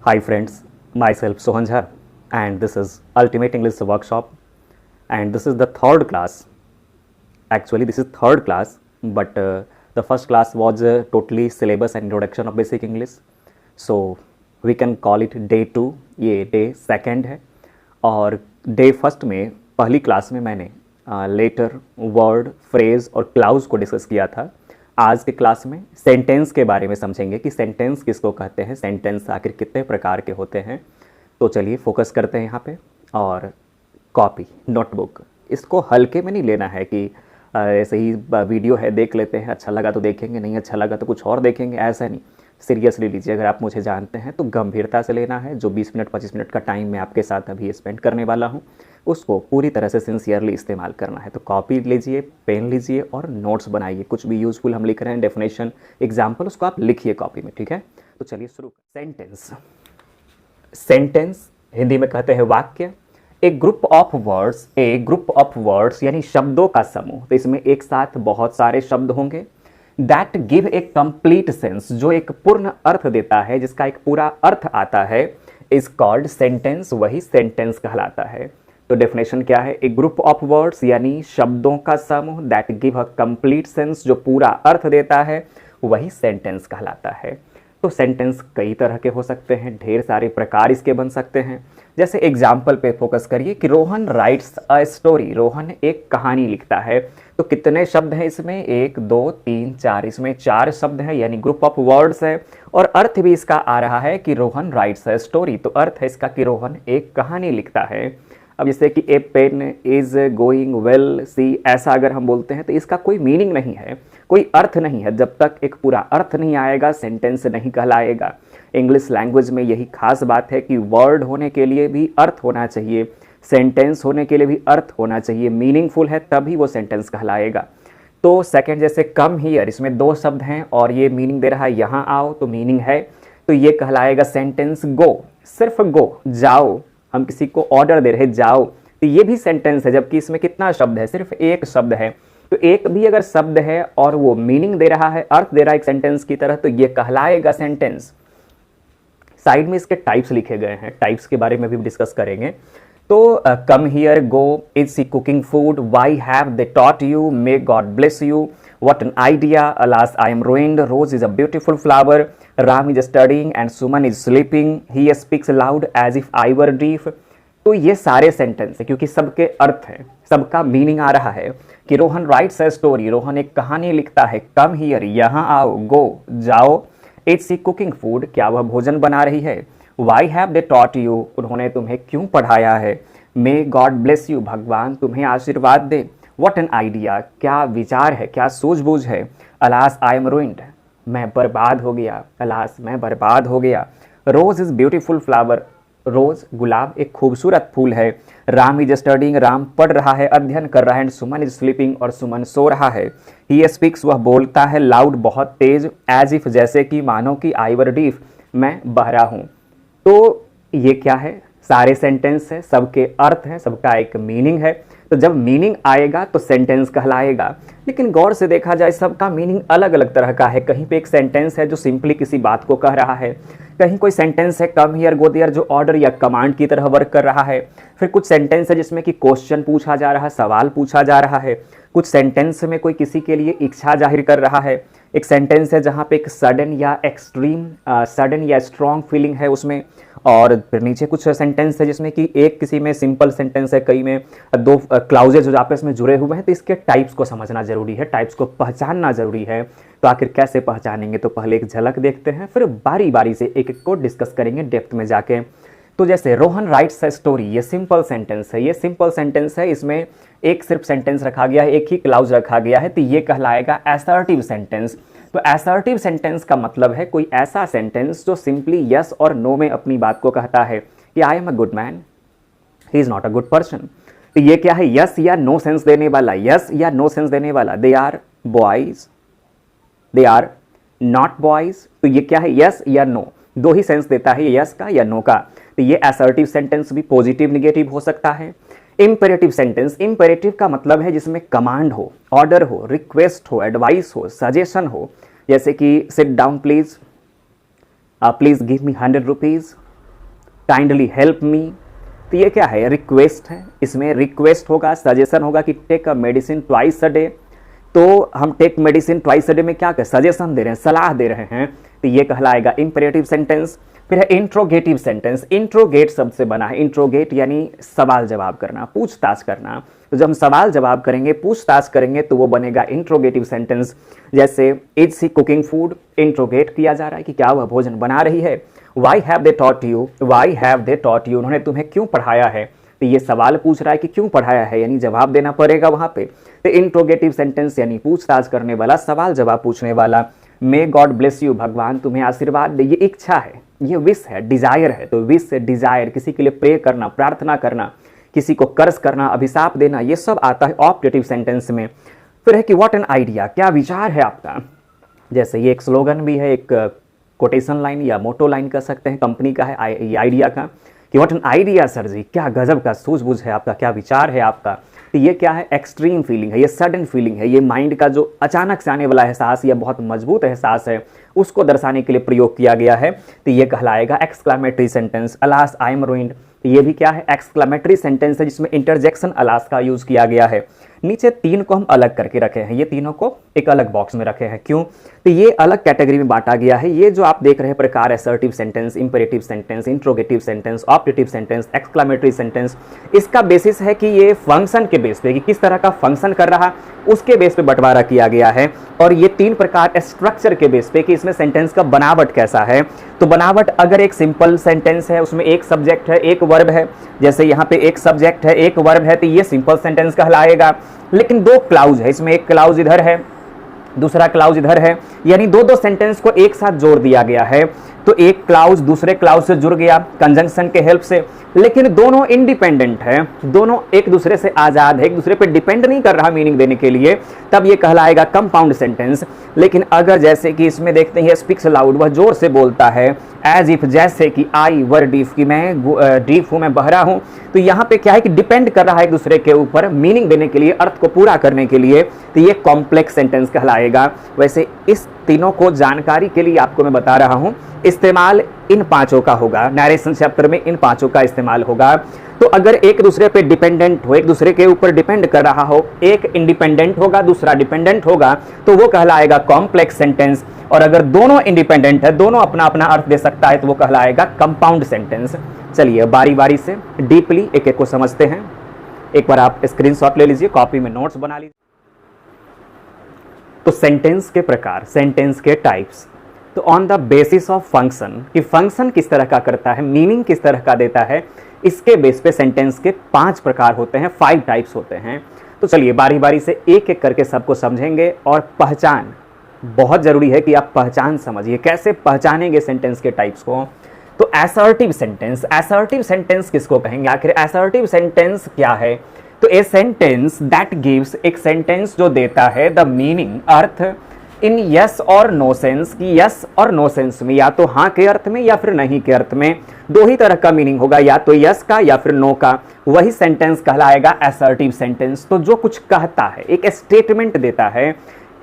Hi friends, myself Sohan Jha and this is Ultimate English Workshop and this is the third class. Actually this is third class but the first class was totally syllabus and introduction of basic English. So we can call it day 2, ये day second है और day first में पहली class में मैंने letter, word, phrase और clause को discuss किया था। आज के क्लास में सेंटेंस के बारे में समझेंगे कि सेंटेंस किसको कहते हैं, सेंटेंस आखिर कितने प्रकार के होते हैं। तो चलिए फोकस करते हैं यहाँ पे। और कॉपी, नोटबुक, इसको हल्के में नहीं लेना है कि ऐसे ही वीडियो है देख लेते हैं, अच्छा लगा तो देखेंगे, नहीं अच्छा लगा तो कुछ और देखेंगे, ऐसा नहीं। सीरियसली लीजिए। अगर आप मुझे जानते हैं तो गंभीरता से लेना है। जो 20 मिनट 25 मिनट का टाइम मैं आपके साथ अभी स्पेंड करने वाला हूँ उसको पूरी तरह से सिंसियरली इस्तेमाल करना है। तो कॉपी लीजिए, पेन लीजिए और नोट्स बनाइए। कुछ भी यूजफुल हम लिख रहे हैं, डेफिनेशन, एग्जाम्पल, उसको आप लिखिए कॉपी में, ठीक है। तो चलिए शुरू। सेंटेंस, सेंटेंस हिंदी में कहते हैं वाक्य। एक ग्रुप ऑफ वर्ड्स यानी शब्दों का समूह। तो इसमें एक साथ बहुत सारे शब्द होंगे। That give a complete sense, जो एक पूर्ण अर्थ देता है, जिसका एक पूरा अर्थ आता है, इज कॉल्ड सेंटेंस, वही सेंटेंस कहलाता है। तो डेफिनेशन क्या है? ए ग्रुप ऑफ वर्ड्स यानी शब्दों का समूह, that give a complete sense, जो पूरा अर्थ देता है, वही सेंटेंस कहलाता है। तो सेंटेंस कई तरह के हो सकते हैं, ढेर सारे प्रकार इसके बन सकते हैं। जैसे एग्जाम्पल पे फोकस करिए कि Rohan rights a story, Rohan एक कहानी लिखता है। तो कितने शब्द हैं इसमें? 1 2 3 4, इसमें 4 शब्द हैं, यानी ग्रुप ऑफ वर्ड्स है। और अर्थ भी इसका आ रहा है कि रोहन राइट्स अ स्टोरी, तो अर्थ है इसका कि रोहन एक कहानी लिखता है। अब जैसे कि ए पेन इज गोइंग वेल सी, ऐसा अगर हम बोलते हैं तो इसका कोई मीनिंग नहीं है, कोई अर्थ नहीं है। जब तक एक पूरा अर्थ नहीं आएगा सेंटेंस नहीं कहलाएगा। इंग्लिश लैंग्वेज में यही खास बात है कि वर्ड होने के लिए भी अर्थ होना चाहिए, सेंटेंस होने के लिए भी अर्थ होना चाहिए, मीनिंगफुल है तभी वो सेंटेंस कहलाएगा। तो सेकंड, जैसे कम हियर, इसमें 2 शब्द हैं और ये मीनिंग दे रहा है यहाँ आओ, तो मीनिंग है, तो ये कहलाएगा सेंटेंस। गो, सिर्फ गो, जाओ, हम किसी को ऑर्डर दे रहे जाओ, तो ये भी सेंटेंस है, जबकि इसमें कितना शब्द है? सिर्फ एक शब्द है। तो एक भी अगर शब्द है और वो मीनिंग दे रहा है, अर्थ दे रहा है एक सेंटेंस की तरह, तो ये कहलाएगा सेंटेंस। साइड में इसके टाइप्स लिखे गए हैं, टाइप्स के बारे में भी डिस्कस करेंगे। तो come here, go, is she cooking food, why have they taught you, may God bless you, what an idea, alas I am ruined, rose is a beautiful flower, Ram is studying and Suman is sleeping, he speaks loud as if I were deaf. तो ये सारे sentence है क्योंकि सबके अर्थ है, सबका meaning आ रहा है कि Rohan rights a story, Rohan एक कहानी लिखता है। कम हियर, यहाँ आओ, गो, जाओ, इज सी कुकिंग फूड, क्या वह भोजन बना रही है, why have they taught you, उन्होंने तुम्हें क्यों पढ़ाया है, मे गॉड ब्लेस यू, भगवान तुम्हें आशीर्वाद दे, व्हाट एन आइडिया, क्या विचार है, क्या सूझबूझ है, अलास आई एम ruined, मैं बर्बाद हो गया, अलास मैं बर्बाद हो गया, रोज इज ब्यूटीफुल फ्लावर, रोज गुलाब एक खूबसूरत फूल है, राम इज स्टडिंग, राम पढ़ रहा है, अध्ययन कर रहा है, एंड सुमन इज स्लीपिंग, और सुमन सो रहा है, ही स्पीक्स वह बोलता है, लाउड बहुत तेज, एज इफ जैसे कि, मानो कि, आई वर डीफ मैं बहरा हूँ। तो ये क्या है? सारे सेंटेंस है, सबके अर्थ है, सबका एक मीनिंग है। तो जब मीनिंग आएगा तो सेंटेंस कहलाएगा। लेकिन गौर से देखा जाए सबका मीनिंग अलग अलग तरह का है। कहीं पे एक सेंटेंस है जो सिंपली किसी बात को कह रहा है, कहीं कोई सेंटेंस है कम हियर गो देयर जो ऑर्डर या कमांड की तरह वर्क कर रहा है, फिर कुछ सेंटेंस है जिसमें कि क्वेश्चन पूछा जा रहा है, सवाल पूछा जा रहा है, कुछ सेंटेंस में कोई किसी के लिए इच्छा जाहिर कर रहा है, एक सेंटेंस है जहाँ पे एक सडन या एक्सट्रीम सडन या स्ट्रॉन्ग फीलिंग है उसमें, और फिर नीचे कुछ सेंटेंस है जिसमें कि एक किसी में सिंपल सेंटेंस है, कई में 2 क्लाउजेज जो आपस में जुड़े हुए हैं। तो इसके टाइप्स को समझना जरूरी है, टाइप्स को पहचानना जरूरी है। तो आखिर कैसे पहचानेंगे? तो पहले एक झलक देखते हैं, फिर बारी बारी से एक एक को डिस्कस करेंगे डेप्थ में जाके। तो जैसे रोहन राइट्स अ स्टोरी, ये सिंपल सेंटेंस है, ये सिंपल सेंटेंस है, इसमें एक सिर्फ सेंटेंस रखा गया है, एक ही क्लाउज रखा गया है, तो ये कहलाएगा असर्टिव सेंटेंस। तो असर्टिव सेंटेंस का मतलब है कोई ऐसा सेंटेंस जो सिंपली यस और नो में अपनी बात को कहता है कि I am a good man, he is not a good person. तो ये क्या है? यस या नो सेंस देने वाला, यस या नो सेंस देने वाला। They are boys, they are not boys. तो ये क्या है? यस या नो, 2 ही सेंस देता है, यस का या नो का। तो ये असर्टिव सेंटेंस भी पॉजिटिव निगेटिव हो सकता है। इंपेरेटिव सेंटेंस, इंपेरेटिव का मतलब है जिसमें कमांड हो, ऑर्डर हो, रिक्वेस्ट हो, एडवाइस हो, सजेशन हो, जैसे कि sit down please, please give me 100 rupees, kindly help me. तो ये क्या है, रिक्वेस्ट है, इसमें रिक्वेस्ट होगा, सजेशन होगा कि take a medicine twice a day. तो हम take medicine twice a day में क्या कर, सजेशन दे रहे हैं, सलाह दे रहे हैं, तो ये कहलाएगा इंपेरेटिव सेंटेंस। फिर है इंट्रोगेटिव सेंटेंस। इंट्रोगेट शब्द से बना है, इंट्रोगेट यानी सवाल जवाब करना, पूछताछ करना। तो जब हम सवाल जवाब करेंगे, पूछताछ करेंगे, तो वो बनेगा इंट्रोगेटिव सेंटेंस। जैसे is she cooking food, interrogate किया जा रहा है कि क्या वह भोजन बना रही है। Why have they taught you, why have they taught you, उन्होंने तुम्हें क्यों पढ़ाया है। तो ये सवाल पूछ रहा है कि क्यों पढ़ाया है, यानी जवाब देना पड़ेगा वहां पे। तो इंट्रोगेटिव सेंटेंस यानी पूछताछ करने वाला, सवाल जवाब पूछने वाला। मे गॉड ब्लेस यू, भगवान तुम्हें आशीर्वाद दे, ये इच्छा है, ये विश है, डिजायर है। तो विश से डिजायर, किसी के लिए प्रे करना, प्रार्थना करना, किसी को कर्ज करना, अभिशाप देना, ये सब आता है ऑप्टेटिव सेंटेंस में। फिर है कि व्हाट एन आइडिया, क्या विचार है आपका। जैसे ये एक स्लोगन भी है, एक कोटेशन लाइन या मोटो लाइन कह सकते हैं, कंपनी का है ये आइडिया का, कि व्हाट एन आइडिया सर जी, क्या गजब का सूझबूझ है आपका, क्या विचार है आपका। तो ये क्या है, एक्सट्रीम फीलिंग है, ये सडन फीलिंग है, ये माइंड का जो अचानक से आने वाला एहसास या बहुत मजबूत एहसास है, उसको दर्शाने के लिए प्रयोग किया गया है। तो ये कहलाएगा exclamatory sentence. Alas I M ruined, तो ये भी क्या है, एक्सक्लामेटरी सेंटेंस है, जिसमें इंटरजेक्शन अलास का यूज किया गया है। नीचे तीन को हम अलग करके रखे हैं, ये तीनों को एक अलग बॉक्स में रखे हैं, क्यों, तो ये अलग कैटेगरी में बांटा गया है। ये जो आप देख रहे हैं प्रकार, assertive sentence, imperative sentence, interrogative sentence, optative sentence, exclamatory sentence, इसका बेसिस है कि ये फंक्शन के बेस पे, कि किस तरह का फंक्शन कर रहा, उसके बेस पे बंटवारा किया गया है। और ये तीन प्रकार स्ट्रक्चर के बेस पे, कि इसमें सेंटेंस का बनावट कैसा है। तो बनावट, अगर एक सिंपल सेंटेंस है, उसमें एक सब्जेक्ट है, एक वर्ब है, जैसे यहाँ पे एक सब्जेक्ट है, एक वर्ब है, तो ये सिंपल सेंटेंस कहलाएगा। लेकिन दो क्लाउज है, इसमें एक क्लाउज इधर है, दूसरा क्लाउज इधर है, यानी दो दो सेंटेंस को एक साथ जोड़ दिया गया है। तो एक क्लाउज दूसरे क्लाउज से जुड़ गया कंजंक्शन के हेल्प से, लेकिन दोनों इंडिपेंडेंट है, दोनों एक दूसरे से आजाद है, एक दूसरे पे डिपेंड नहीं कर रहा मीनिंग देने के लिए, तब ये कहलाएगा कंपाउंड सेंटेंस। लेकिन अगर जैसे कि इसमें देखते हैं स्पीक्स लाउड, वह जोर से बोलता है, एज इफ, जैसे कि आई वर डीफ, कि मैं डीफ हूं, मैं बहरा हूं, तो यहाँ पे क्या है कि डिपेंड कर रहा है एक दूसरे के ऊपर मीनिंग देने के लिए, अर्थ को पूरा करने के लिए, तो ये कॉम्प्लेक्स सेंटेंस कहलाएगा। वैसे इस तीनों को जानकारी के लिए आपको मैं बता रहा हूं, इस्तेमाल इन पांचों का होगा, नरेशन चैप्टर में इन पांचों का इस्तेमाल होगा। तो अगर एक दूसरे पे डिपेंडेंट हो, एक दूसरे के ऊपर डिपेंड कर रहा हो, एक इंडिपेंडेंट होगा, दूसरा डिपेंडेंट होगा, तो वो कहलाएगा कॉम्प्लेक्स सेंटेंस। और अगर दोनों इंडिपेंडेंट है, दोनों अपना अपना अर्थ दे सकता है, तो वो कहलाएगा कंपाउंड सेंटेंस। चलिए बारी बारी से डीपली एक एक को समझते हैं। एक बार आप स्क्रीनशॉट ले लीजिए, कॉपी में नोट्स बना लीजिए। तो सेंटेंस के प्रकार, सेंटेंस के टाइप्स, तो on the basis of function, कि फंक्शन किस तरह का करता है, मीनिंग किस तरह का देता है, इसके बेस पे सेंटेंस के 5 प्रकार होते हैं, 5 टाइप्स होते हैं। तो चलिए बारी बारी से एक एक करके सबको समझेंगे। और पहचान बहुत जरूरी है कि आप पहचान समझिए, कैसे पहचानेंगे सेंटेंस के टाइप्स को। तो असर्टिव सेंटेंस, असर्टिव सेंटेंस किसको कहेंगे, आखिर असर्टिव सेंटेंस क्या है। तो ए सेंटेंस दैट गिव्स, एक सेंटेंस जो देता है the meaning, earth, in yes और नो सेंस, की यस और नो सेंस में, या तो हाँ के अर्थ में या फिर नहीं के अर्थ में, दो ही तरह का मीनिंग होगा, या तो यस का या फिर नो का, वही सेंटेंस कहलाएगा असर्टिव सेंटेंस। तो जो कुछ कहता है, एक स्टेटमेंट देता है,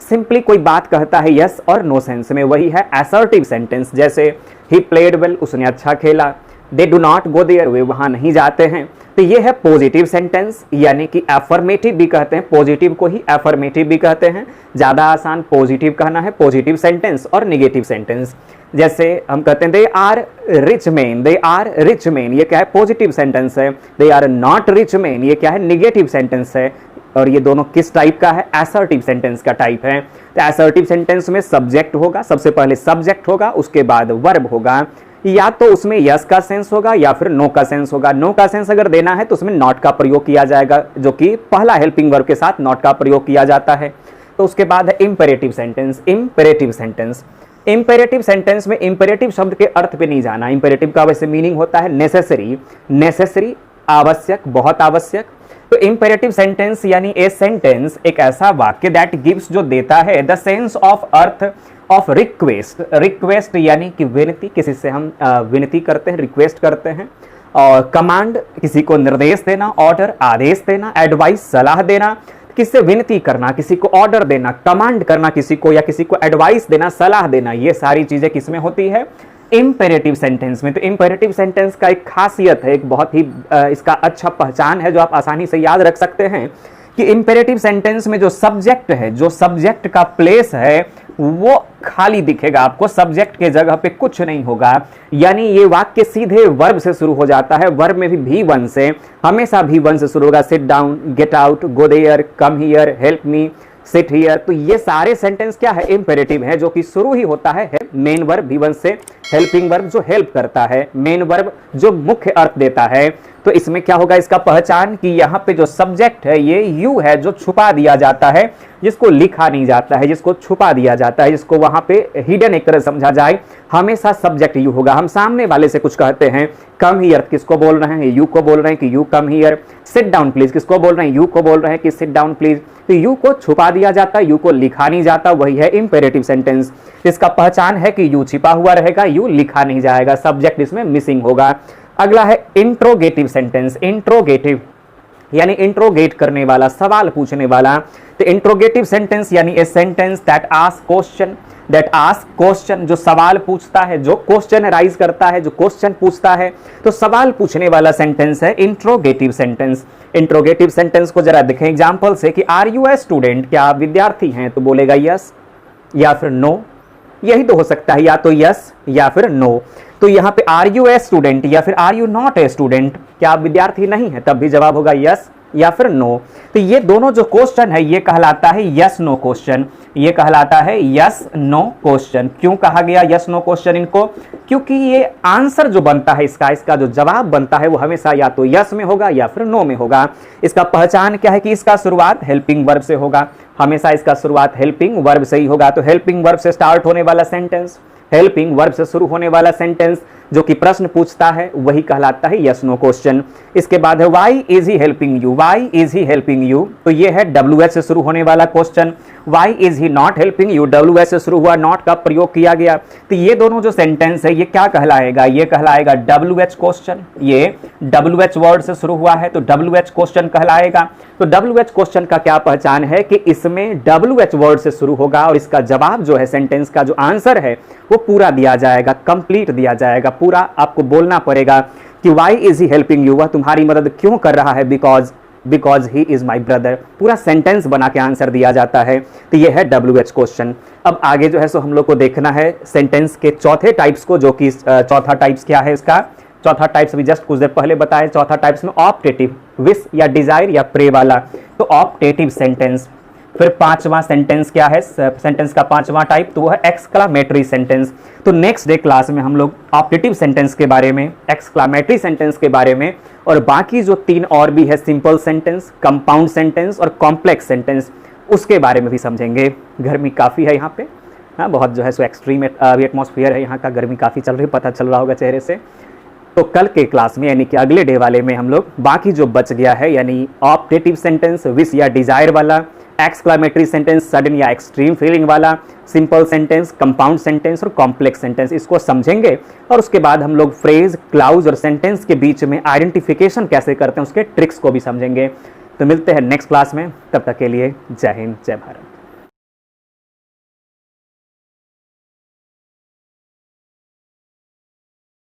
सिंपली कोई बात कहता है यस और नो सेंस में, वही है असर्टिव सेंटेंस। जैसे ही प्लेड वेल, उसने अच्छा खेला, they do not go there, वे वहां नहीं जाते हैं। तो ये है पॉजिटिव सेंटेंस, यानी कि एफर्मेटिव भी कहते हैं, पॉजिटिव को ही एफर्मेटिव भी कहते हैं, ज्यादा आसान पॉजिटिव कहना है, पॉजिटिव सेंटेंस। और नेगेटिव सेंटेंस, जैसे हम कहते हैं they are rich man, they are rich man, ये क्या है, पॉजिटिव सेंटेंस है। They are not rich man, ये क्या है, नेगेटिव सेंटेंस है। और ये दोनों किस टाइप का है, असर्टिव सेंटेंस का टाइप है। तो असर्टिव सेंटेंस में सब्जेक्ट होगा, सबसे पहले सब्जेक्ट होगा, उसके बाद वर्ब होगा, या तो उसमें यस का सेंस होगा या फिर नो का सेंस होगा। नो का सेंस अगर देना है तो उसमें नॉट का प्रयोग किया जाएगा, जो कि पहला हेल्पिंग वर्ब के साथ नॉट का प्रयोग किया जाता है। तो उसके बाद है imperative sentence, imperative sentence. Imperative sentence में इंपेरेटिव शब्द के अर्थ पे नहीं जाना, इंपेरेटिव का वैसे मीनिंग होता है नेसेसरी, नेसेसरी आवश्यक, बहुत आवश्यक। तो इंपेरेटिव सेंटेंस यानी ए सेंटेंस, एक ऐसा वाक्य दैट गिव्स, जो देता है the sense of earth of request, request यानी कि विनती, किसी से हम विनती करते हैं, रिक्वेस्ट करते हैं। और कमांड, किसी को निर्देश देना, ऑर्डर आदेश देना, एडवाइस सलाह देना, किससे विनती करना, किसी को ऑर्डर देना, कमांड करना किसी को, या किसी को एडवाइस देना, सलाह देना, ये सारी चीजें किसमें होती है, इम्पेरेटिव सेंटेंस में। तो इम्पेरेटिव सेंटेंस का एक खासियत है, एक बहुत ही इसका अच्छा पहचान है जो आप आसानी से याद रख सकते हैं कि इम्पेरेटिव सेंटेंस में जो सब्जेक्ट है, जो सब्जेक्ट का प्लेस है वो खाली दिखेगा आपको, सब्जेक्ट के जगह पे कुछ नहीं होगा। यानी ये वाक्य सीधे वर्ब से शुरू हो जाता है, वर्ब में भी V1 से, हमेशा V1 से शुरू होगा। Sit down, get out, go there, come here, help me, sit here. तो ये सारे सेंटेंस क्या है, इंपेरेटिव है, जो कि शुरू ही होता है मेन वर्ब V1 से, हेल्पिंग वर्ब जो हेल्प करता है, मेन वर्ब जो मुख्य अर्थ देता है। तो इसमें क्या होगा इसका पहचान कि यहाँ पे जो सब्जेक्ट है ये यू है, जो छुपा दिया जाता है, जिसको लिखा नहीं जाता है, जिसको छुपा दिया जाता है, जिसको वहां पे हिडन एक तरह समझा जाए। हमेशा सब्जेक्ट यू होगा। हम सामने वाले से कुछ कहते हैं, कम हियर, किसको बोल रहे हैं, यू को बोल रहे हैं कि you come here. Sit down please, किसको बोल रहे हैं, यू को बोल रहे हैं कि सिट डाउन प्लीज। तो यू को छुपा दिया जाता है, यू को लिखा नहीं जाता, वही है इंपेरेटिव सेंटेंस। इसका पहचान है कि यू छिपा हुआ रहेगा, यू लिखा नहीं जाएगा, सब्जेक्ट इसमें मिसिंग होगा। अगला है इंट्रोगेटिव सेंटेंस। इंट्रोगेटिव यानी इंट्रोगेट करने वाला, सवाल पूछने वाला। तो इंट्रोगेटिव सेंटेंस यानी a sentence that ask question, that ask question, जो सवाल पूछता है, जो क्वेश्चन राइज करता है, जो क्वेश्चन पूछता है। तो सवाल पूछने वाला सेंटेंस है इंट्रोगेटिव सेंटेंस। इंट्रोगेटिव सेंटेंस को जरा देखें एग्जांपल से कि आर यू ए स्टूडेंट, क्या आप विद्यार्थी हैं, तो बोलेगा यस या फिर नो। यही तो हो सकता है, या तो यस या फिर नो। तो यहाँ पे आर यू ए स्टूडेंट या फिर are you not a student, क्या आप विद्यार्थी नहीं है, तब भी जवाब होगा यस या फिर नो। तो ये दोनों जो क्वेश्चन है ये कहलाता है यस नो क्वेश्चन, ये कहलाता है यस नो क्वेश्चन। क्यों कहा गया यस नो क्वेश्चन इनको, क्योंकि ये आंसर जो बनता है इसका जो जवाब बनता है वो हमेशा या तो यस में होगा या फिर नो में होगा। इसका पहचान क्या है कि इसका शुरुआत हेल्पिंग वर्ब से होगा, हमेशा इसका शुरुआत हेल्पिंग वर्ब से ही होगा। तो हेल्पिंग वर्ब से स्टार्ट होने वाला सेंटेंस, हेल्पिंग वर्ब से शुरू होने वाला सेंटेंस जो कि प्रश्न पूछता है वही कहलाता है यस नो क्वेश्चन। इसके बाद है why is he helping you, why is he helping you, तो ये है WH से शुरू होने वाला question. Why is he not helping you, WH से शुरू हुआ, नॉट का प्रयोग किया गया। तो ये दोनों जो सेंटेंस है ये क्या कहलाएगा, ये कहलाएगा WH क्वेश्चन। ये WH वर्ड से शुरू हुआ है तो WH क्वेश्चन कहलाएगा। तो WH क्वेश्चन का क्या पहचान है कि इसमें WH वर्ड से शुरू होगा और इसका जवाब जो है, सेंटेंस का जो आंसर है वो पूरा दिया जाएगा, कंप्लीट दिया जाएगा, पूरा आपको बोलना पड़ेगा कि why is he helping you, वह तुम्हारी मदद क्यों कर रहा है, because he is my brother. पूरा सेंटेंस बना के आंसर दिया जाता है। तो ये है WH क्वेश्चन। अब आगे जो है सो हम लोग को देखना है सेंटेंस के चौथे टाइप्स को, जो कि चौथा टाइप्स क्या है इसका, चौथा टाइप्स भी जस्ट कुछ देर पहले बताया। चौथा टाइप्स में ऑप्टेटिव, विश या डिजायर या प्रे वाला, तो ऑप्टेटिव सेंटेंस। फिर पांचवा सेंटेंस क्या है, सेंटेंस का पांचवा टाइप, तो वो है एक्सक्लामेटरी सेंटेंस। तो नेक्स्ट डे क्लास में हम लोग ऑप्टेटिव सेंटेंस के बारे में, एक्सक्लामेटरी सेंटेंस के बारे में, और बाकी जो तीन और भी है, सिंपल सेंटेंस, कंपाउंड सेंटेंस और कॉम्प्लेक्स सेंटेंस, उसके बारे में भी समझेंगे। गर्मी काफ़ी है यहाँ पे, हाँ बहुत जो है सो एक्सट्रीम एटमॉस्फेयर है यहाँ का, गर्मी काफ़ी चल रही है, पता चल रहा होगा चेहरे से। तो कल के क्लास में यानी कि अगले डे वाले में हम लोग बाकी जो बच गया है, यानी ऑप्टेटिव सेंटेंस, विश या डिजायर वाला, एक्सक्लामेटरी सेंटेंस, सडन या एक्सट्रीम फीलिंग वाला, सिंपल सेंटेंस, कंपाउंड सेंटेंस और कॉम्प्लेक्स सेंटेंस, इसको समझेंगे। और उसके बाद हम लोग फ्रेज, क्लाउज और सेंटेंस के बीच में आइडेंटिफिकेशन कैसे करते हैं उसके ट्रिक्स को भी समझेंगे। तो मिलते हैं नेक्स्ट क्लास में, तब तक के लिए जय हिंद, जय भारत।